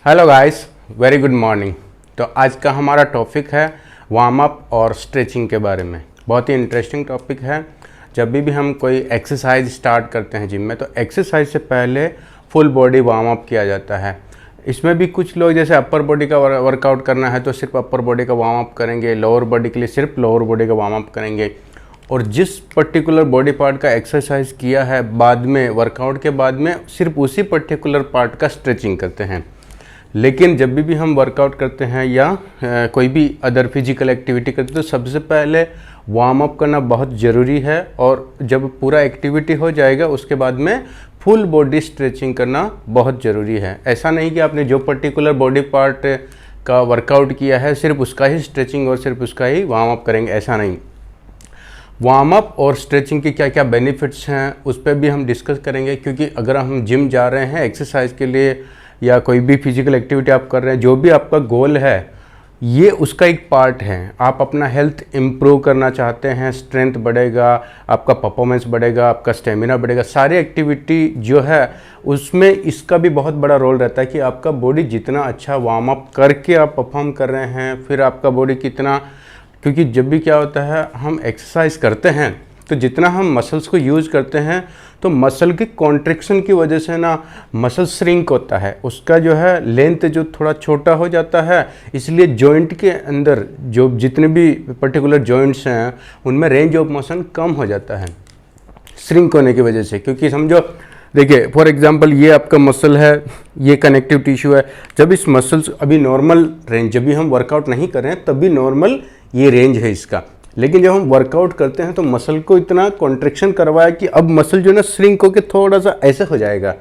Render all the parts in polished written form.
Hello guys, very good morning. तो आज का हमारा टॉपिक है वार्म अप और स्ट्रेचिंग के बारे में। बहुत ही इंटरेस्टिंग टॉपिक है। जब भी हम कोई एक्सरसाइज स्टार्ट करते हैं जिम में, तो एक्सरसाइज से पहले फुल बॉडी वार्म अप किया जाता है। इसमें भी कुछ लोग जैसे अपर बॉडी का वर्कआउट करना है तो सिर्फ अपर बॉडी का वार्म अप करेंगे, लोअर बॉडी के लिए सिर्फ लोअर बॉडी का वार्म अप करेंगे, और जिस पर्टिकुलर बॉडी पार्ट का एक्सरसाइज किया है बाद में वर्कआउट के बाद में सिर्फ उसी पर्टिकुलर पार्ट का स्ट्रेचिंग करते हैं। लेकिन जब भी हम वर्कआउट करते हैं या कोई भी अदर फिजिकल एक्टिविटी करते हैं तो सबसे पहले वार्म अप करना बहुत ज़रूरी है, और जब पूरा एक्टिविटी हो जाएगा उसके बाद में फुल बॉडी स्ट्रेचिंग करना बहुत ज़रूरी है। ऐसा नहीं कि आपने जो पर्टिकुलर बॉडी पार्ट का वर्कआउट किया है सिर्फ उसका ही स्ट्रेचिंग और सिर्फ उसका ही वार्म अप करेंगे, ऐसा नहीं। वार्म अप और स्ट्रेचिंग के क्या क्या बेनिफिट्स हैं उस पर भी हम डिस्कस करेंगे, क्योंकि अगर हम जिम जा रहे हैं एक्सरसाइज के लिए या कोई भी फिजिकल एक्टिविटी आप कर रहे हैं, जो भी आपका गोल है ये उसका एक पार्ट है। आप अपना हेल्थ इम्प्रूव करना चाहते हैं, स्ट्रेंथ बढ़ेगा, आपका परफॉर्मेंस बढ़ेगा, आपका स्टेमिना बढ़ेगा, सारी एक्टिविटी जो है उसमें इसका भी बहुत बड़ा रोल रहता है कि आपका बॉडी जितना अच्छा वार्म अप करके आप परफॉर्म कर रहे हैं, फिर आपका बॉडी कितना, क्योंकि जब भी क्या होता है हम एक्सरसाइज करते हैं तो जितना हम मसल्स को यूज़ करते हैं तो मसल की कॉन्ट्रैक्शन की वजह से ना मसल श्रिंक होता है, उसका जो है लेंथ जो थोड़ा छोटा हो जाता है, इसलिए जॉइंट के अंदर जो जितने भी पर्टिकुलर जॉइंट्स हैं उनमें रेंज ऑफ मोशन कम हो जाता है श्रिंक होने की वजह से। क्योंकि समझो, देखिए फॉर एग्जांपल ये आपका मसल है, ये कनेक्टिव टिश्यू है। जब इस मसल्स अभी नॉर्मल रेंज, जब भी हम वर्कआउट नहीं कर रहे हैं तभी नॉर्मल ये रेंज है इसका, लेकिन जब हम वर्कआउट करते हैं तो मसल को इतना कॉन्ट्रैक्शन करवाया कि अब मसल जो ना श्रिंक होकर थोड़ा सा ऐसे हो जाएगा।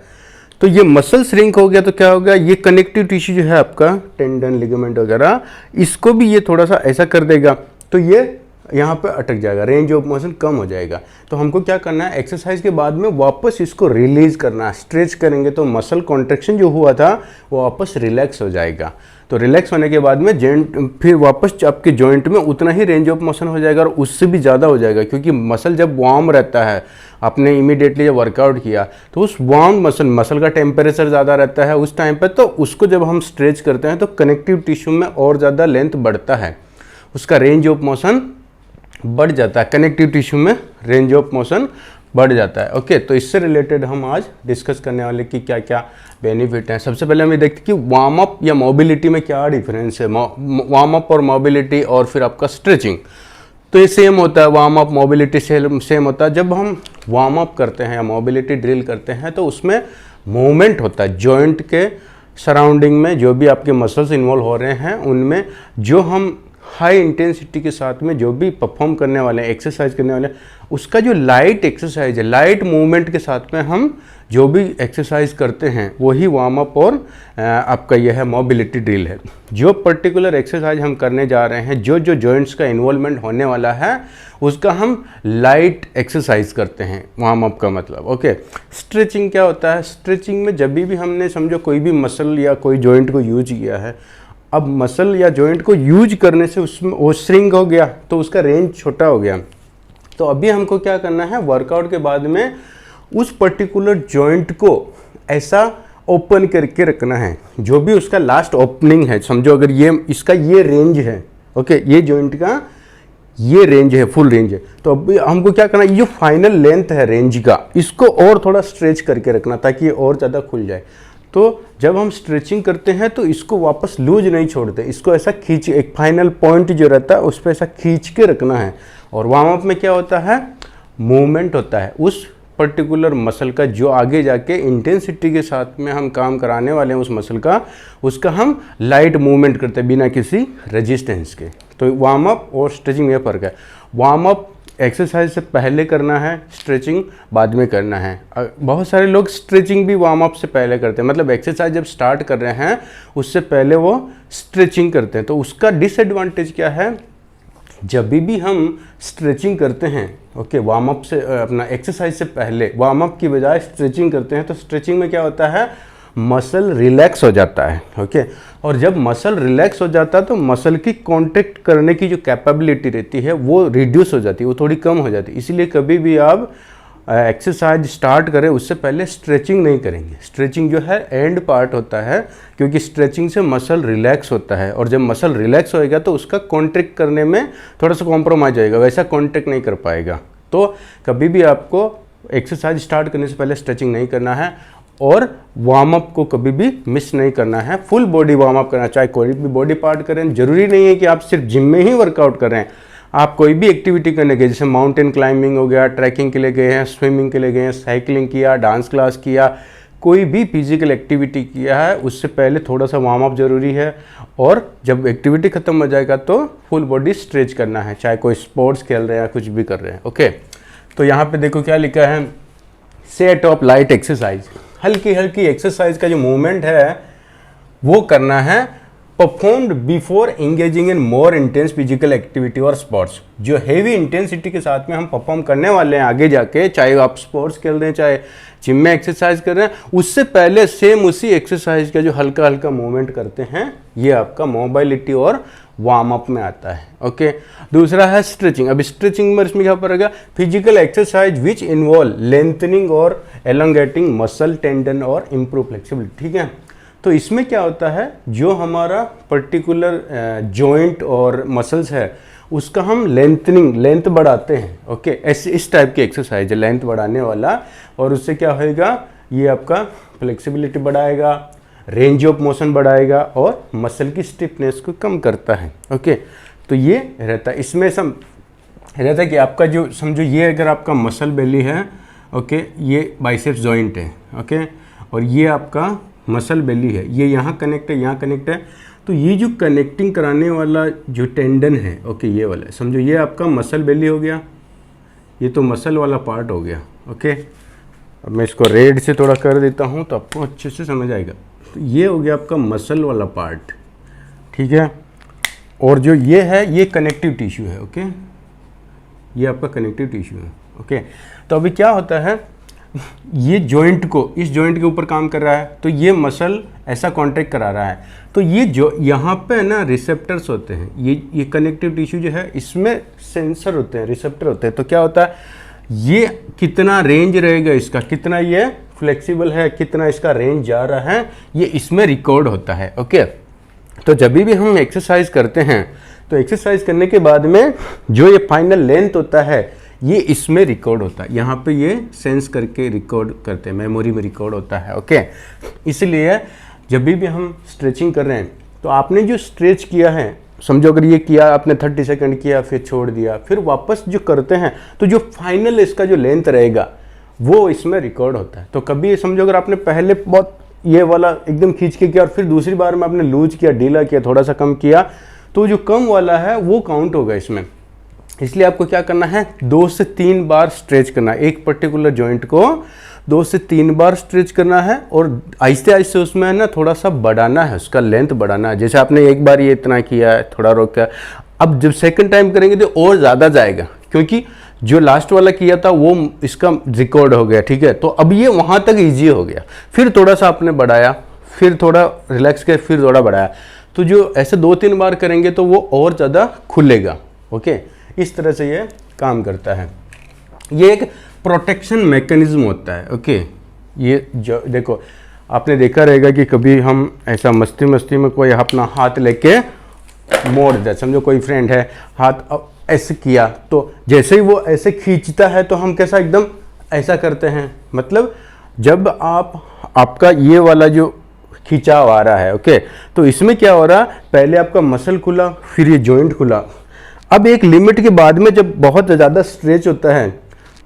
तो ये मसल श्रिंक हो गया तो क्या होगा, ये कनेक्टिव टिश्यू जो है आपका टेंडन लिगामेंट वगैरह, इसको भी ये थोड़ा सा ऐसा कर देगा, तो ये यहाँ पे अटक जाएगा, रेंज ऑफ मोशन कम हो जाएगा। तो हमको क्या करना है, एक्सरसाइज के बाद में वापस इसको रिलीज करना है। स्ट्रेच करेंगे तो मसल कॉन्ट्रैक्शन जो हुआ था वो वापस रिलैक्स हो जाएगा। तो रिलैक्स होने के बाद में जॉइंट फिर वापस आपके जॉइंट में उतना ही रेंज ऑफ मोशन हो जाएगा और उससे भी ज़्यादा हो जाएगा, क्योंकि मसल जब वार्म रहता है, आपने इमीडिएटली जब वर्कआउट किया तो उस वार्म मसल का टेम्परेचर ज़्यादा रहता है उस टाइम पर, तो उसको जब हम स्ट्रेच करते हैं तो कनेक्टिव टिश्यू में और ज़्यादा लेंथ बढ़ता है, उसका रेंज ऑफ मोशन बढ़ जाता है, कनेक्टिव टिश्यू में रेंज ऑफ मोशन बढ़ जाता है। ओके, तो इससे रिलेटेड हम आज डिस्कस करने वाले कि क्या क्या बेनिफिट हैं। सबसे पहले हम ये देखते हैं कि वार्म अप या मोबिलिटी में क्या डिफरेंस है। वार्म अप और मोबिलिटी और फिर आपका स्ट्रेचिंग, तो ये सेम होता है। वार्म अप मोबिलिटी सेम होता है। जब हम वार्म अप करते हैं या मोबिलिटी ड्रिल करते हैं तो उसमें मूवमेंट होता है जॉइंट के सराउंडिंग में, जो भी आपके मसल्स इन्वॉल्व हो रहे हैं उनमें, जो हम हाई इंटेंसिटी के साथ में जो भी परफॉर्म करने वाले हैं, एक्सरसाइज करने वाले हैं, उसका जो लाइट एक्सरसाइज है, लाइट मूवमेंट के साथ में हम जो भी एक्सरसाइज करते हैं वही वार्म अप और आपका यह है मोबिलिटी ड्रिल है। जो पर्टिकुलर एक्सरसाइज हम करने जा रहे हैं, जो जो जॉइंट्स का इन्वॉल्वमेंट होने वाला है उसका हम लाइट एक्सरसाइज करते हैं, वार्म अप का मतलब। ओके, स्ट्रेचिंग क्या होता है, स्ट्रेचिंग में जब भी हमने समझो कोई भी मसल या कोई जॉइंट को यूज किया है, अब मसल या जॉइंट को यूज करने से उसमें वो श्रिंक हो गया तो उसका रेंज छोटा हो गया। तो अभी हमको क्या करना है, वर्कआउट के बाद में उस पर्टिकुलर जॉइंट को ऐसा ओपन करके रखना है, जो भी उसका लास्ट ओपनिंग है। समझो अगर ये इसका ये रेंज है, ओके, ये जॉइंट का ये रेंज है, फुल रेंज है, तो अभी हमको क्या करना है, ये जो फाइनल लेंथ है रेंज का, इसको और थोड़ा स्ट्रेच करके रखना ताकि ये और ज़्यादा खुल जाए। तो जब हम स्ट्रेचिंग करते हैं तो इसको वापस लूज नहीं छोड़ते, इसको ऐसा खींच, एक फाइनल पॉइंट जो रहता है उस पर ऐसा खींच के रखना है। और वार्म अप में क्या होता है, मूवमेंट होता है उस पर्टिकुलर मसल का, जो आगे जाके इंटेंसिटी के साथ में हम काम कराने वाले हैं उस मसल का, उसका हम लाइट मूवमेंट करते हैं बिना किसी रेजिस्टेंस के। तो वार्म अप और स्ट्रेचिंग में फ़र्क है। वार्म अप एक्सरसाइज से पहले करना है, स्ट्रेचिंग बाद में करना है। बहुत सारे लोग स्ट्रेचिंग भी वार्म अप से पहले करते हैं, मतलब एक्सरसाइज जब स्टार्ट कर रहे हैं उससे पहले वो स्ट्रेचिंग करते हैं। तो उसका डिसएडवांटेज क्या है, जब भी हम स्ट्रेचिंग करते हैं, ओके, वार्म अप से अपना एक्सरसाइज से पहले वार्म अप की बजाय स्ट्रेचिंग करते हैं, तो स्ट्रेचिंग में क्या होता है, मसल रिलैक्स हो जाता है। ओके, और जब मसल रिलैक्स हो जाता है तो मसल की कांटेक्ट करने की जो कैपेबिलिटी रहती है वो रिड्यूस हो जाती है, वो थोड़ी कम हो जाती है। इसलिए कभी भी आप एक्सरसाइज स्टार्ट करें उससे पहले स्ट्रेचिंग नहीं करेंगे। स्ट्रेचिंग जो है एंड पार्ट होता है, क्योंकि स्ट्रेचिंग से मसल रिलैक्स होता है, और जब मसल रिलैक्स होएगा तो उसका कॉन्ट्रैक्ट करने में थोड़ा सा कॉम्प्रोमाइज होएगा, वैसा कॉन्ट्रैक्ट नहीं कर पाएगा। तो कभी भी आपको एक्सरसाइज स्टार्ट करने से पहले स्ट्रेचिंग नहीं करना है, और वार्म अप को कभी भी मिस नहीं करना है। फुल बॉडी वार्म अप करना, चाहे कोई भी बॉडी पार्ट करें। जरूरी नहीं है कि आप सिर्फ जिम में ही वर्कआउट कर रहे हैं, आप कोई भी एक्टिविटी करने गए, जैसे माउंटेन क्लाइंबिंग हो गया, ट्रैकिंग के लिए गए हैं, स्विमिंग के लिए गए हैं, साइकिलिंग किया, डांस क्लास किया, कोई भी फिजिकल एक्टिविटी किया है, उससे पहले थोड़ा सा वार्म अप जरूरी है। और जब एक्टिविटी खत्म हो जाएगा तो फुल बॉडी स्ट्रेच करना है, चाहे कोई स्पोर्ट्स खेल रहे हैं या कुछ भी कर रहे हैं। ओके, तो यहाँ पे देखो क्या लिखा है, सेट ऑफ लाइट एक्सरसाइज। हल्की हल्की एक्सरसाइज का जो मूवमेंट है वो करना है, performed before engaging in more intense physical activity और स्पोर्ट्स। जो हेवी इंटेंसिटी के साथ में हम परफॉर्म करने वाले हैं आगे जाके, चाहे आप स्पोर्ट्स खेल रहे हैं चाहे जिम में एक्सरसाइज कर रहे हैं, उससे पहले सेम उसी एक्सरसाइज का जो हल्का हल्का मूवमेंट करते हैं, ये आपका मोबाइलिटी और वार्म अप में आता है। ओके, दूसरा है स्ट्रेचिंग। अब स्ट्रेचिंग में इसमें क्या पड़ेगा, physical exercise which involve lengthening और एलोंगेटिंग मसल टेंडन और इम्प्रूव फ्लेक्सिबिलिटी। ठीक है, तो इसमें क्या होता है, जो हमारा पर्टिकुलर जॉइंट और मसल्स है उसका हम लेंथ बढ़ाते हैं। ओके, ऐसे इस टाइप की एक्सरसाइज है लेंथ बढ़ाने वाला, और उससे क्या होएगा, ये आपका फ्लेक्सिबिलिटी बढ़ाएगा, रेंज ऑफ मोशन बढ़ाएगा और मसल की स्टिफनेस को कम करता है। ओके, तो ये रहता है, इसमें सब रहता है कि आपका जो समझो, ये अगर आपका मसल बेली है, ओके, ये बाइसेप्स जॉइंट है, ओके, और ये आपका मसल बेली है, ये यहाँ कनेक्ट है, यहाँ कनेक्ट है, तो ये जो कनेक्टिंग कराने वाला जो टेंडन है, ओके, ये वाला समझो, ये आपका मसल बेली हो गया, ये तो मसल वाला पार्ट हो गया। ओके, अब मैं इसको रेड से थोड़ा कर देता हूँ तो आपको अच्छे से समझ आएगा। तो ये हो गया आपका मसल वाला पार्ट, ठीक है, और जो ये है ये कनेक्टिव टिश्यू है। ओके, ये आपका कनेक्टिव टिश्यू है। ओके, तो अभी क्या होता है, ये जॉइंट को, इस जॉइंट के ऊपर काम कर रहा है, तो ये मसल ऐसा कॉन्ट्रैक्ट करा रहा है, तो ये जो यहाँ पे है ना रिसेप्टर्स होते हैं, ये कनेक्टिव टिश्यू जो है इसमें सेंसर होते हैं, रिसेप्टर होते हैं। तो क्या होता है, ये कितना रेंज रहेगा इसका, कितना ये फ्लेक्सिबल है, कितना इसका रेंज जा रहा है, ये इसमें रिकॉर्ड होता है। ओके, तो जब भी हम एक्सरसाइज करते हैं तो एक्सरसाइज करने के बाद में जो ये फाइनल लेंथ होता है ये इसमें रिकॉर्ड होता है, यहाँ पे ये सेंस करके रिकॉर्ड करते हैं, मेमोरी में रिकॉर्ड होता है। ओके, इसलिए जब भी हम स्ट्रेचिंग कर रहे हैं तो आपने जो स्ट्रेच किया है, समझो अगर ये किया आपने 30 सेकंड किया, फिर छोड़ दिया, फिर वापस जो करते हैं तो जो फाइनल इसका जो लेंथ रहेगा वो इसमें रिकॉर्ड होता है। तो कभी समझो अगर आपने पहले बहुत ये वाला एकदम खींच के किया और फिर दूसरी बार में आपने लूज किया, ढीला किया, थोड़ा सा कम किया, तो जो कम वाला है वो काउंट होगा इसमें। इसलिए आपको क्या करना है, 2 से 3 बार स्ट्रेच करना है, एक पर्टिकुलर जॉइंट को 2 से 3 बार स्ट्रेच करना है, और आहिस्ते आहिस्ते उसमें है ना थोड़ा सा बढ़ाना है, उसका लेंथ बढ़ाना है। जैसे आपने एक बार ये इतना किया है, थोड़ा रोका, अब जब सेकंड टाइम करेंगे तो और ज़्यादा जाएगा, क्योंकि जो लास्ट वाला किया था वो इसका रिकॉर्ड हो गया। ठीक है, तो अब ये वहाँ तक ईजी हो गया, फिर थोड़ा सा आपने बढ़ाया, फिर थोड़ा रिलैक्स किया, फिर थोड़ा बढ़ाया, तो जो ऐसे 2-3 बार करेंगे तो वो और ज़्यादा खुलेगा। ओके, इस तरह से ये काम करता है, ये एक प्रोटेक्शन मैकेनिज्म होता है। ओके, ये जो देखो आपने देखा रहेगा कि कभी हम ऐसा मस्ती मस्ती में कोई अपना हाथ लेके मोड़ दे, समझो कोई फ्रेंड है, हाथ ऐसे किया, तो जैसे ही वो ऐसे खींचता है तो हम कैसा एकदम ऐसा करते हैं, मतलब जब आपका ये वाला जो खिंचाव आ रहा है, ओके, तो इसमें क्या हो रहा, पहले आपका मसल खुला, फिर ये जॉइंट खुला, अब एक लिमिट के बाद में जब बहुत ज़्यादा स्ट्रेच होता है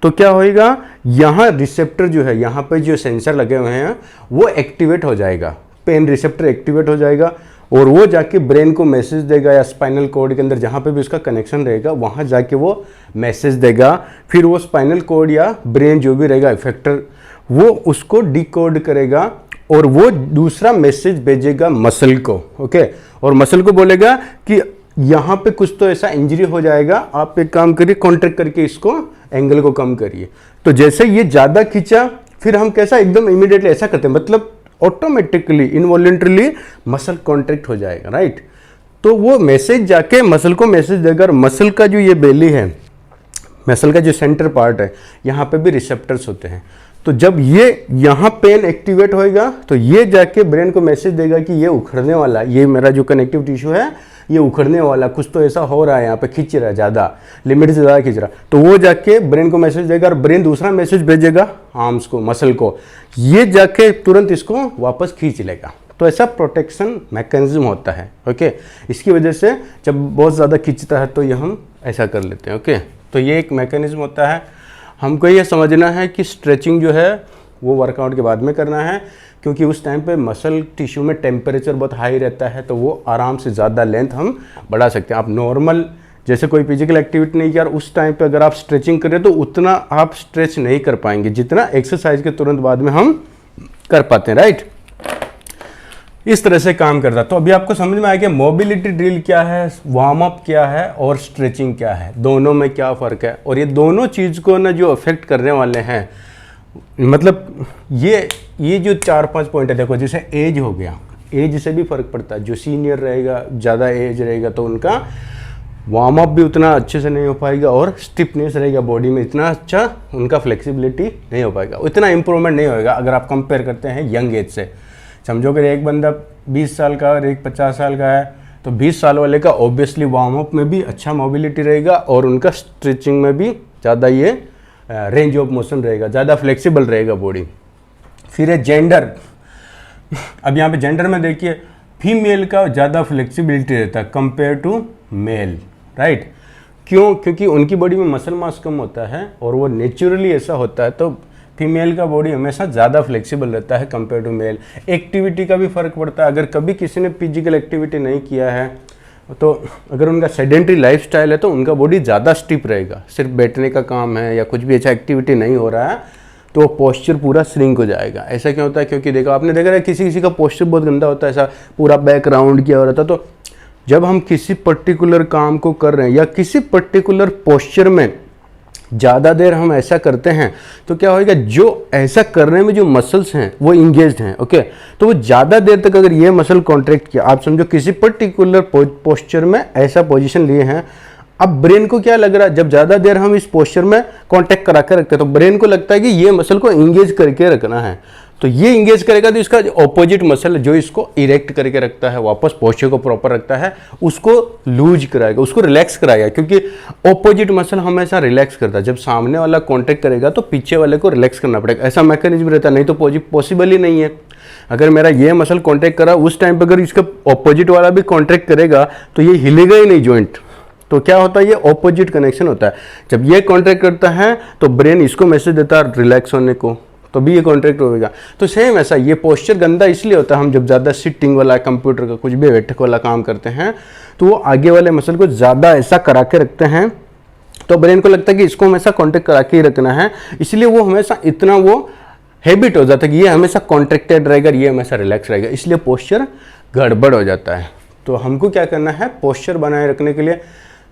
तो क्या होएगा, यहाँ रिसेप्टर जो है, यहाँ पे जो सेंसर लगे हुए हैं वो एक्टिवेट हो जाएगा, पेन रिसेप्टर एक्टिवेट हो जाएगा, और वो जाके ब्रेन को मैसेज देगा, या स्पाइनल कॉर्ड के अंदर जहाँ पे भी उसका कनेक्शन रहेगा वहाँ जाके वो मैसेज देगा, फिर वो स्पाइनल कॉर्ड या ब्रेन जो भी रहेगा इफेक्टर, वो उसको डिकोड करेगा और वो दूसरा मैसेज भेजेगा मसल को। ओके, और मसल को बोलेगा कि यहाँ पे कुछ तो ऐसा इंजरी हो जाएगा, आप एक काम करिए, कॉन्ट्रैक्ट करके इसको एंगल को कम करिए। तो जैसे ये ज़्यादा खींचा, फिर हम कैसा एकदम इमीडिएटली ऐसा करते हैं, मतलब ऑटोमेटिकली इनवॉलेंट्रीली मसल कॉन्ट्रैक्ट हो जाएगा, राइट। तो वो मैसेज जाके मसल को मैसेज देगा, और मसल का जो ये बेली है, मसल का जो सेंटर पार्ट है यहाँ पे भी रिसेप्टर्स होते हैं। तो जब ये यहाँ पेन एक्टिवेट होएगा तो ये जाके ब्रेन को मैसेज देगा कि ये उखड़ने वाला, ये मेरा जो कनेक्टिव टिश्यू है ये उखड़ने वाला, कुछ तो ऐसा हो रहा है, यहाँ पे खींच रहा है ज़्यादा, लिमिट से ज़्यादा खींच रहा। तो वो जाके ब्रेन को मैसेज देगा और ब्रेन दूसरा मैसेज भेजेगा आर्म्स को, मसल को, ये जाके तुरंत इसको वापस खींच लेगा। तो ऐसा प्रोटेक्शन मैकेनिज्म होता है। ओके, इसकी वजह से जब बहुत ज़्यादा खींचता है तो ये हम ऐसा कर लेते हैं। ओके, तो ये एक मैकेनिज्म होता है। हमको ये समझना है कि स्ट्रेचिंग जो है वो वर्कआउट के बाद में करना है, क्योंकि उस टाइम पे मसल टिश्यू में टेम्परेचर बहुत हाई रहता है, तो वो आराम से ज़्यादा लेंथ हम बढ़ा सकते हैं। आप नॉर्मल जैसे कोई फिजिकल एक्टिविटी नहीं किया और उस टाइम पे अगर आप स्ट्रेचिंग करें तो उतना आप स्ट्रेच नहीं कर पाएंगे जितना एक्सरसाइज के तुरंत बाद में हम कर पाते हैं। राइट, इस तरह से काम करता है। तो अभी आपको समझ में आया कि मोबिलिटी ड्रिल क्या है, वार्म अप क्या है और स्ट्रेचिंग क्या है, दोनों में क्या फ़र्क है। और ये दोनों चीज़ को ना जो अफेक्ट करने वाले हैं, मतलब ये जो 4-5 पॉइंट है, देखो जैसे एज हो गया, एज से भी फ़र्क पड़ता है। जो सीनियर रहेगा, ज़्यादा एज रहेगा तो उनका वार्म अप भी उतना अच्छे से नहीं हो पाएगा और स्टिफनेस रहेगा बॉडी में, इतना अच्छा उनका फ्लेक्सिबिलिटी नहीं हो पाएगा, उतना इंप्रूवमेंट नहीं होएगा अगर आप कंपेयर करते हैं यंग एज से। समझो कि एक बंदा 20 साल का और एक 50 साल का है, तो 20 साल वाले का ऑब्वियसली वार्म अप में भी अच्छा मोबिलिटी रहेगा और उनका स्ट्रेचिंग में भी ज़्यादा ये रेंज ऑफ मोशन रहेगा, ज़्यादा फ्लेक्सिबल रहेगा बॉडी। फिर है जेंडर। अब यहाँ पे जेंडर में देखिए फीमेल का ज़्यादा फ्लेक्सिबिलिटी रहता है कंपेयर टू मेल। राइट, क्यों? क्योंकि उनकी बॉडी में मसल मास कम होता है और वो नेचुरली ऐसा होता है, तो फीमेल का बॉडी हमेशा ज़्यादा फ्लेक्सिबल रहता है कंपेयर टू मेल। एक्टिविटी का भी फ़र्क पड़ता है। अगर कभी किसी ने फिजिकल एक्टिविटी नहीं किया है तो अगर उनका सेडेंटरी लाइफस्टाइल है तो उनका बॉडी ज़्यादा स्टिफ रहेगा, सिर्फ बैठने का काम है या कुछ भी ऐसा एक्टिविटी नहीं हो रहा है तो वो पोस्चर पूरा श्रिंक हो जाएगा। ऐसा क्यों होता है? क्योंकि देखो आपने देखा है किसी किसी का पोस्चर बहुत गंदा होता है, ऐसा पूरा बैकग्राउंड किया हो रहा था। तो जब हम किसी पर्टिकुलर काम को कर रहे हैं या किसी पर्टिकुलर पोस्चर में ज़्यादा देर हम ऐसा करते हैं तो क्या होएगा, जो ऐसा करने में जो मसल्स हैं वो इंगेज्ड हैं। ओके, तो वो ज़्यादा देर तक अगर ये मसल कॉन्ट्रैक्ट किया, आप समझो किसी पर्टिकुलर पोस्चर में ऐसा पोजीशन लिए हैं, अब ब्रेन को क्या लग रहा है, जब ज़्यादा देर हम इस पोस्चर में कॉन्टैक्ट करा कर रखते हैं तो ब्रेन को लगता है कि ये मसल को इंगेज करके रखना है, तो ये इंगेज करेगा तो इसका ऑपोजिट मसल जो इसको इरेक्ट करके रखता है, वापस पोस्चर को प्रॉपर रखता है, उसको लूज कराएगा, उसको रिलैक्स कराएगा, क्योंकि ऑपोजिट मसल हमेशा रिलैक्स करता है। जब सामने वाला कॉन्टैक्ट करेगा तो पीछे वाले को रिलैक्स करना पड़ेगा, ऐसा मैकेनिज्म रहता है, नहीं तो पॉसिबल ही नहीं है। अगर मेरा ये मसल कॉन्टैक्ट करा उस टाइम पर अगर इसका ऑपोजिट वाला भी कॉन्टैक्ट करेगा तो ये हिलेगा ही नहीं जॉइंट। तो क्या होता है, ये ऑपोजिट कनेक्शन होता है। जब ये कॉन्ट्रैक्ट करता है तो ब्रेन इसको मैसेज देता है रिलैक्स होने को, तो भी ये कॉन्ट्रैक्ट होगा। तो सेम ऐसा ये पोस्चर गंदा इसलिए होता है, हम जब ज़्यादा सिटिंग वाला कंप्यूटर का कुछ भी बैठक वाला काम करते हैं तो वो आगे वाले मसल को ज़्यादा ऐसा करा के रखते हैं, तो ब्रेन को लगता है कि इसको हमेशा कॉन्ट्रैक्ट करा के ही रखना है, इसलिए वो हमेशा इतना वो हैबिट हो जाता है कि ये हमेशा कॉन्ट्रैक्टेड रहेगा, ये हमेशा रिलैक्स रहेगा, इसलिए पोस्चर गड़बड़ हो जाता है। तो हमको क्या करना है, पोस्चर बनाए रखने के लिए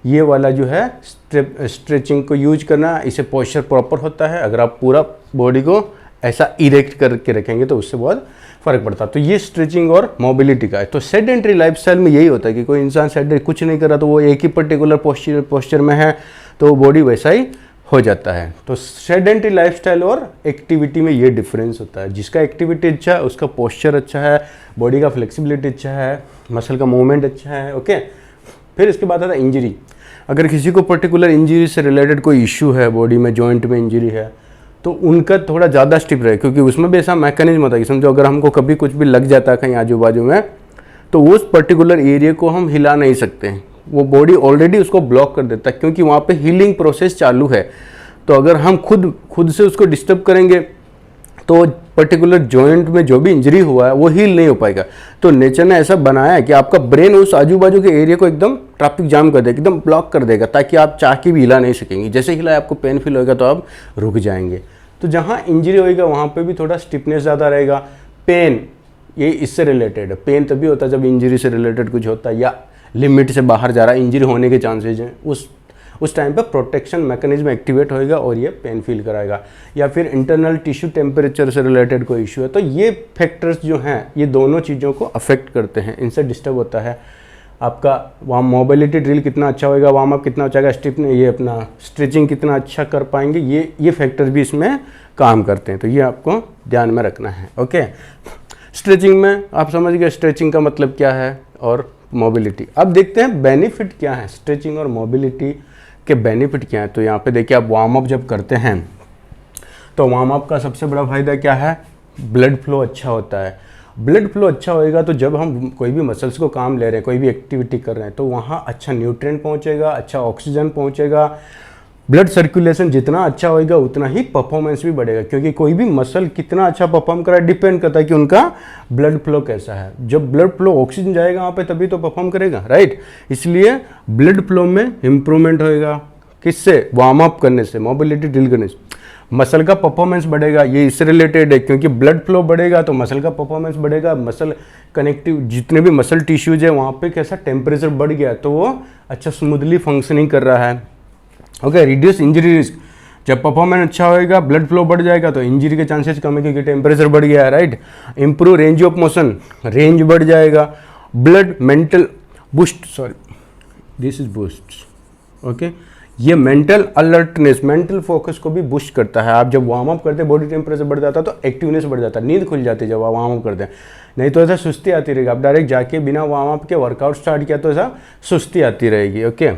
ये वाला जो है स्ट्रेचिंग को यूज करना, इससे पोस्चर प्रॉपर होता है। अगर आप पूरा बॉडी को ऐसा इरेक्ट करके रखेंगे तो उससे बहुत फ़र्क पड़ता है। तो ये स्ट्रेचिंग और मोबिलिटी का है। तो सेडेंटरी लाइफस्टाइल में यही होता है कि कोई इंसान सेडेंटरी कुछ नहीं कर रहा तो वो एक ही पर्टिकुलर पोस्चर में है तो बॉडी वैसा ही हो जाता है। तो सेडेंटरी लाइफस्टाइल और एक्टिविटी में ये डिफरेंस होता है। जिसका एक्टिविटी अच्छा है उसका पोस्चर अच्छा है, बॉडी का फ्लेक्सिबिलिटी अच्छा है, मसल का मूवमेंट अच्छा है। ओके, फिर इसके बाद आता है इंजरी। अगर किसी को पर्टिकुलर इंजरी से रिलेटेड कोई इशू है, बॉडी में जॉइंट में इंजरी है, तो उनका थोड़ा ज़्यादा स्टिफ रहे, क्योंकि उसमें भी ऐसा मैकेनिज्म होता है कि समझो अगर हमको कभी कुछ भी लग जाता है कहीं आजू बाजू में तो उस पर्टिकुलर एरिया को हम हिला नहीं सकते हैं, वो बॉडी ऑलरेडी उसको ब्लॉक कर देता है, क्योंकि वहाँ पे हीलिंग प्रोसेस चालू है। तो अगर हम खुद से उसको डिस्टर्ब करेंगे तो पर्टिकुलर जॉइंट में जो भी इंजरी हुआ है वो हील नहीं हो पाएगा। तो नेचर ने ऐसा बनाया है कि आपका ब्रेन उस आजू बाजू के एरिया को एकदम ट्रैफिक जाम कर देगा, एकदम ब्लॉक कर देगा, ताकि आप चाह के भी हिला नहीं सकेंगे। जैसे हिला आपको पेन फील होगा तो आप रुक जाएंगे। तो जहाँ इंजरी होएगा वहाँ पे भी थोड़ा स्टिफनेस ज़्यादा रहेगा। पेन ये इससे रिलेटेड है, पेन तभी होता है जब इंजरी से रिलेटेड कुछ होता है या लिमिट से बाहर जा रहा है, इंजरी होने के चांसेज हैं, उस टाइम पे प्रोटेक्शन मैकेनिज्म एक्टिवेट होएगा और ये पेन फील कराएगा। या फिर इंटरनल टिश्यू टेम्परेचर से रिलेटेड कोई इशू है, तो ये फैक्टर्स जो हैं ये दोनों चीज़ों को अफेक्ट करते हैं, इनसे डिस्टर्ब होता है। आपका वहाँ मोबिलिटी ड्रिल कितना अच्छा होएगा, वार्म अप कितना अच्छा होगा, स्टिप ये अपना स्ट्रेचिंग कितना अच्छा कर पाएंगे, ये फैक्टर भी इसमें काम करते हैं। तो ये आपको ध्यान में रखना है। ओके, स्ट्रेचिंग में आप समझ गए स्ट्रेचिंग का मतलब क्या है और मोबिलिटी। अब देखते हैं बेनिफिट क्या है, स्ट्रेचिंग और मोबिलिटी के बेनिफिट क्या है। तो यहाँ पे देखिए आप वार्म अप जब करते हैं तो वार्म अप का सबसे बड़ा फायदा क्या है, ब्लड फ्लो अच्छा होता है। ब्लड फ्लो अच्छा होएगा तो जब हम कोई भी मसल्स को काम ले रहे हैं, कोई भी एक्टिविटी कर रहे हैं, तो वहाँ अच्छा न्यूट्रिएंट पहुँचेगा, अच्छा ऑक्सीजन पहुँचेगा। ब्लड सर्कुलेशन जितना अच्छा होएगा उतना ही परफॉर्मेंस भी बढ़ेगा, क्योंकि कोई भी मसल कितना अच्छा परफॉर्म करा डिपेंड करता है कि उनका ब्लड फ्लो कैसा है। जब ब्लड फ्लो ऑक्सीजन जाएगा वहाँ पे तभी तो परफॉर्म करेगा, राइट। इसलिए ब्लड फ्लो में इम्प्रूवमेंट होएगा, किससे, वार्म अप करने से, मोबिलिटी ड्रिल करने से। मसल का परफॉर्मेंस बढ़ेगा, ये इससे रिलेटेड है, क्योंकि ब्लड फ्लो बढ़ेगा तो मसल का परफॉर्मेंस बढ़ेगा। मसल कनेक्टिव जितने भी मसल टिश्यूज है वहाँ पे कैसा टेम्परेचर बढ़ गया तो वो अच्छा स्मूथली फंक्शनिंग कर रहा है। ओके, रिड्यूस इंजरी रिस्क, जब परफॉर्मेंस अच्छा होएगा ब्लड फ्लो बढ़ जाएगा तो इंजरी के चांसेस कम है, क्योंकि टेम्परेचर बढ़ गया है, right. Improve range of motion, range बढ़ जाएगा। Blood mental boost, sorry this is boost, okay, ये मेंटल अलर्टनेस, मेंटल फोकस को भी बूस्ट करता है। आप जब वार्म अप करते हैं बॉडी टेम्परेचर बढ़ जाता है तो एक्टिवनेस बढ़ जाता है, नींद खुल जाती है जब आप वार्म अप करते हैं। नहीं तो ऐसा सुस्ती आती रहेगी, आप डायरेक्ट जाके बिना वार्म अप के वर्कआउट स्टार्ट किया तो ऐसा सुस्ती आती रहेगी। ओके,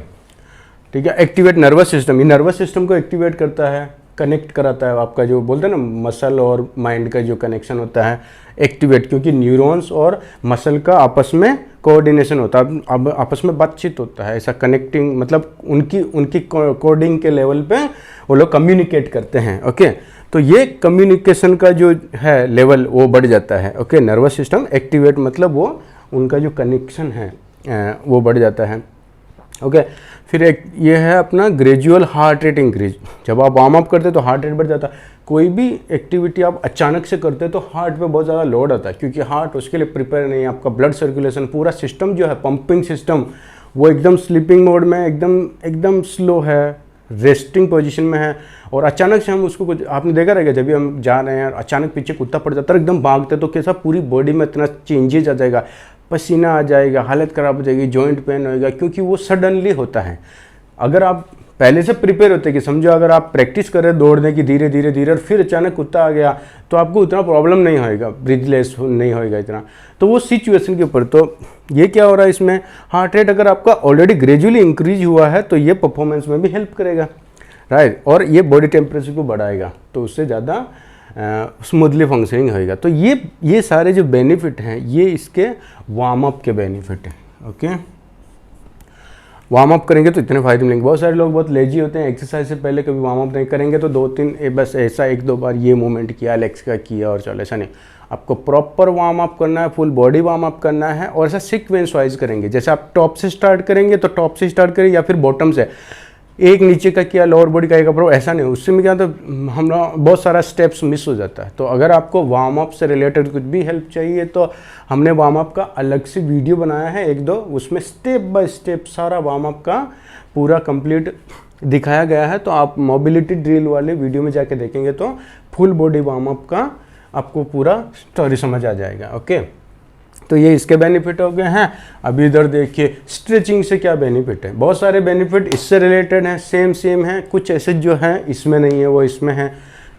ठीक है। एक्टिवेट नर्वस सिस्टम, ये नर्वस सिस्टम को एक्टिवेट करता है, कनेक्ट कराता है। आपका जो बोलते हैं ना मसल और माइंड का जो कनेक्शन होता है एक्टिवेट, क्योंकि न्यूरॉन्स और मसल का आपस में कोऑर्डिनेशन होता है, अब आपस में बातचीत होता है, ऐसा कनेक्टिंग, मतलब उनकी कोडिंग के लेवल पे वो लोग कम्युनिकेट करते हैं। ओके, तो ये कम्युनिकेशन का जो है लेवल वो बढ़ जाता है। ओके, नर्वस सिस्टम एक्टिवेट मतलब वो उनका जो कनेक्शन है वो बढ़ जाता है। ओके, फिर एक ये है अपना ग्रेजुअल हार्ट रेट इंक्रीज। जब आप वार्म अप करते हैं तो हार्ट रेट बढ़ जाता है। कोई भी एक्टिविटी आप अचानक से करते हैं तो हार्ट पे बहुत ज़्यादा लोड आता है, क्योंकि हार्ट उसके लिए प्रिपेयर नहीं है। आपका ब्लड सर्कुलेशन पूरा सिस्टम जो है पंपिंग सिस्टम वो एकदम स्लीपिंग मोड में, एकदम स्लो है, रेस्टिंग पोजीशन में है। और अचानक से हम उसको, कुछ आपने देखा रहेगा जब भी हम जा रहे हैं और अचानक पीछे कुत्ता पड़ जाता है एकदम भागते तो कैसा पूरी बॉडी में इतना चेंजेज आ जाएगा, पसीना आ जाएगा, हालत ख़राब हो जाएगी, जॉइंट पेन होएगा, क्योंकि वो सडनली होता है। अगर आप पहले से प्रिपेयर होते कि समझो अगर आप प्रैक्टिस कर रहे हैं दौड़ने की धीरे धीरे धीरे और फिर अचानक कुत्ता आ गया तो आपको उतना प्रॉब्लम नहीं होएगा, ब्रीथलेस नहीं होएगा इतना। तो वो सिचुएशन के ऊपर, तो ये क्या हो रहा है इसमें, हार्ट रेट अगर आपका ऑलरेडी ग्रेजुअली इंक्रीज हुआ है तो ये परफॉर्मेंस में भी हेल्प करेगा, राइट। और ये बॉडी टेम्परेचर को बढ़ाएगा तो उससे ज़्यादा स्मूथली फंक्शनिंग होएगा। तो ये सारे जो बेनिफिट हैं ये इसके वार्म अप के बेनिफिट हैं। ओके, वार्म अप करेंगे तो इतने फायदे मिलेंगे। बहुत सारे लोग बहुत लेजी होते हैं, एक्सरसाइज से पहले कभी वार्म अप नहीं करेंगे तो 2-3 बस ऐसा 1-2 बार ये मूवमेंट किया, लेग्स का किया और चलो, ऐसा नहीं। आपको प्रॉपर वार्म अप करना है, फुल बॉडी वार्म अप करना है और ऐसा सीक्वेंस वाइज करेंगे। जैसे आप टॉप से स्टार्ट करेंगे तो टॉप से स्टार्ट करें या फिर बॉटम से, एक नीचे का किया लोअर बॉडी का एक अप्रोच, ऐसा नहीं। उससे में क्या तो हमारा बहुत सारा स्टेप्स मिस हो जाता है। तो अगर आपको वार्म अप से रिलेटेड कुछ भी हेल्प चाहिए तो हमने वार्म अप का अलग से वीडियो बनाया है 1-2, उसमें स्टेप बाय स्टेप सारा वार्म अप का पूरा कंप्लीट दिखाया गया है। तो आप मोबिलिटी ड्रिल वाले वीडियो में जाके देखेंगे तो फुल बॉडी वार्म अप का आपको पूरा स्टोरी समझ आ जाएगा। ओके, तो ये इसके बेनिफिट हो गए हैं। अभी इधर देखिए स्ट्रेचिंग से क्या बेनिफिट है, बहुत सारे बेनिफिट इससे रिलेटेड हैं, सेम हैं, कुछ ऐसे जो हैं इसमें नहीं है वो इसमें है,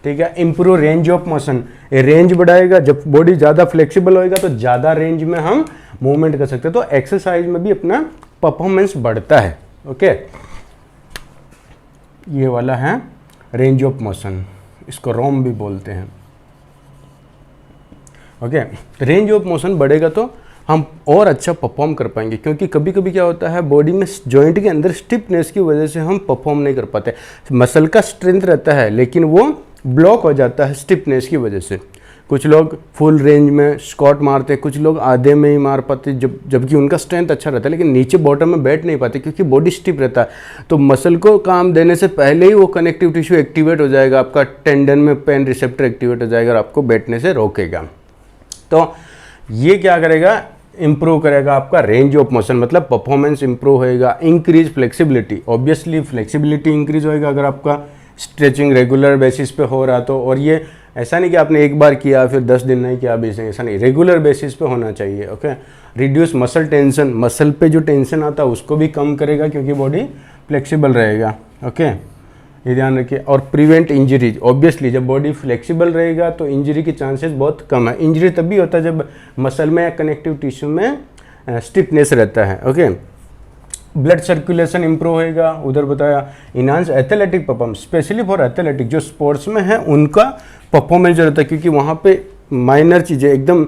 ठीक है। इम्प्रूव रेंज ऑफ मोशन, ये रेंज बढ़ाएगा, जब बॉडी ज़्यादा फ्लेक्सिबल होएगा तो ज़्यादा रेंज में हम मूवमेंट कर सकते हैं, तो एक्सरसाइज में भी अपना परफॉर्मेंस बढ़ता है। ओके, ये वाला है रेंज ऑफ मोशन, इसको रोम भी बोलते हैं। ओके, रेंज ऑफ मोशन बढ़ेगा तो हम और अच्छा परफॉर्म कर पाएंगे, क्योंकि कभी कभी क्या होता है बॉडी में जॉइंट के अंदर स्टिफनेस की वजह से हम परफॉर्म नहीं कर पाते। मसल का स्ट्रेंथ रहता है लेकिन वो ब्लॉक हो जाता है स्टिफनेस की वजह से। कुछ लोग फुल रेंज में स्क्वाट मारते हैं, कुछ लोग आधे में ही मार पाते, जबकि उनका स्ट्रेंथ अच्छा रहता है लेकिन नीचे बॉटम में बैठ नहीं पाते क्योंकि बॉडी स्टिफ रहता है। तो मसल को काम देने से पहले ही वो कनेक्टिव टिश्यू एक्टिवेट हो जाएगा, आपका टेंडन में पेन रिसेप्टर एक्टिवेट हो जाएगा और आपको बैठने से रोकेगा। तो ये क्या करेगा, इंप्रूव करेगा आपका रेंज ऑफ मोशन, मतलब परफॉर्मेंस इंप्रूव होएगा। Increase flexibility, obviously flexibility increase होएगा अगर आपका स्ट्रेचिंग रेगुलर बेसिस पे हो रहा तो। और ये ऐसा नहीं कि आपने एक बार किया फिर 10 दिन नहीं किया, 20 दिन, ऐसा नहीं, रेगुलर बेसिस पे होना चाहिए। Okay, reduce muscle tension, muscle पे जो टेंशन आता है उसको भी कम करेगा क्योंकि बॉडी फ्लेक्सिबल रहेगा। ओके, ये ध्यान रखिए। और प्रिवेंट इंजरीज, ऑब्वियसली जब बॉडी फ्लेक्सिबल रहेगा तो इंजरी के चांसेस बहुत कम है। इंजरी तभी होता है जब मसल में या कनेक्टिव टिश्यू में स्टिफनेस रहता है। ओके, ब्लड सर्कुलेशन इंप्रूव होएगा, उधर बताया। Enhance athletic performance, specially for athletic जो स्पोर्ट्स में है उनका परफॉर्मेंस जो रहता है, क्योंकि वहाँ पे माइनर चीज़ें एकदम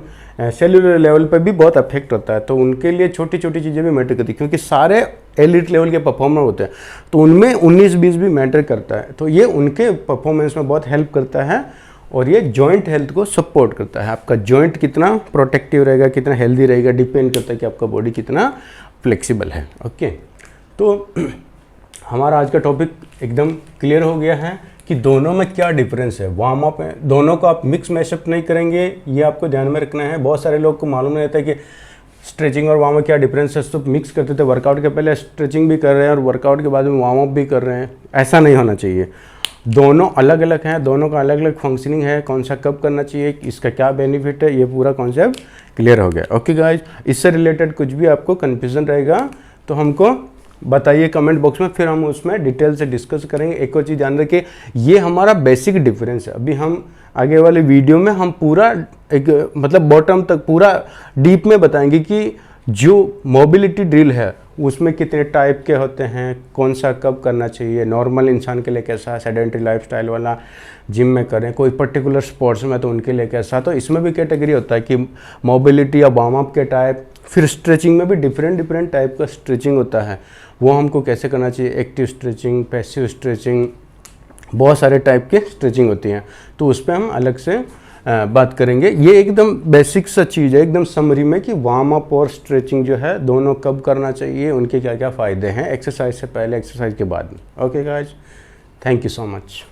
सेलुलर लेवल पे भी बहुत अफेक्ट होता है, तो उनके लिए छोटी छोटी चीज़ें भी मैटर करती है, क्योंकि सारे एलिट लेवल के परफॉर्मर होते हैं तो उनमें 19-20 भी मैटर करता है, तो ये उनके परफॉर्मेंस में बहुत हेल्प करता है। और ये जॉइंट हेल्थ को सपोर्ट करता है। आपका जॉइंट कितना प्रोटेक्टिव रहेगा, कितना हेल्दी रहेगा, डिपेंड करता है कि आपका बॉडी कितना फ्लेक्सिबल है। ओके, तो हमारा आज का टॉपिक एकदम क्लियर हो गया है कि दोनों में क्या डिफरेंस है। वार्म अप है, दोनों को आप मिक्स मैशअप नहीं करेंगे, ये आपको ध्यान में रखना है। बहुत सारे लोग को मालूम नहीं रहता है कि स्ट्रेचिंग और वार्म अप क्या डिफरेंस है, तो मिक्स करते थे, वर्कआउट के पहले स्ट्रेचिंग भी कर रहे हैं और वर्कआउट के बाद में वार्म अप भी कर रहे हैं। ऐसा नहीं होना चाहिए, दोनों अलग अलग हैं, दोनों का अलग अलग फंक्शनिंग है, कौन सा कब करना चाहिए, इसका क्या बेनिफिट है, ये पूरा कॉन्सेप्ट क्लियर हो गया। ओके गाइज, इससे रिलेटेड कुछ भी आपको कन्फ्यूज़न रहेगा तो हमको बताइए कमेंट बॉक्स में, फिर हम उसमें डिटेल से डिस्कस करेंगे। एक और चीज़ ध्यान रखिए, ये हमारा बेसिक डिफरेंस है। अभी हम आगे वाले वीडियो में हम पूरा एक मतलब बॉटम तक पूरा डीप में बताएंगे कि जो मोबिलिटी ड्रिल है उसमें कितने टाइप के होते हैं, कौन सा कब करना चाहिए, नॉर्मल इंसान के लिए कैसा, सेडेंटरी लाइफस्टाइल वाला जिम में करें, कोई पर्टिकुलर स्पोर्ट्स में तो उनके लिए कैसा। तो इसमें भी कैटेगरी होता है कि मोबिलिटी या वार्म अप के टाइप, फिर स्ट्रेचिंग में भी डिफरेंट टाइप का स्ट्रेचिंग होता है, वो हमको कैसे करना चाहिए, एक्टिव स्ट्रेचिंग, पैसिव स्ट्रेचिंग, बहुत सारे टाइप के स्ट्रेचिंग होती हैं, तो उस पर हम अलग से बात करेंगे। ये एकदम बेसिक सा चीज़ है, एकदम समरी में कि वार्म अप और स्ट्रेचिंग जो है दोनों कब करना चाहिए, उनके क्या क्या फ़ायदे हैं, एक्सरसाइज से पहले, एक्सरसाइज के बाद में। Okay guys, thank you so much.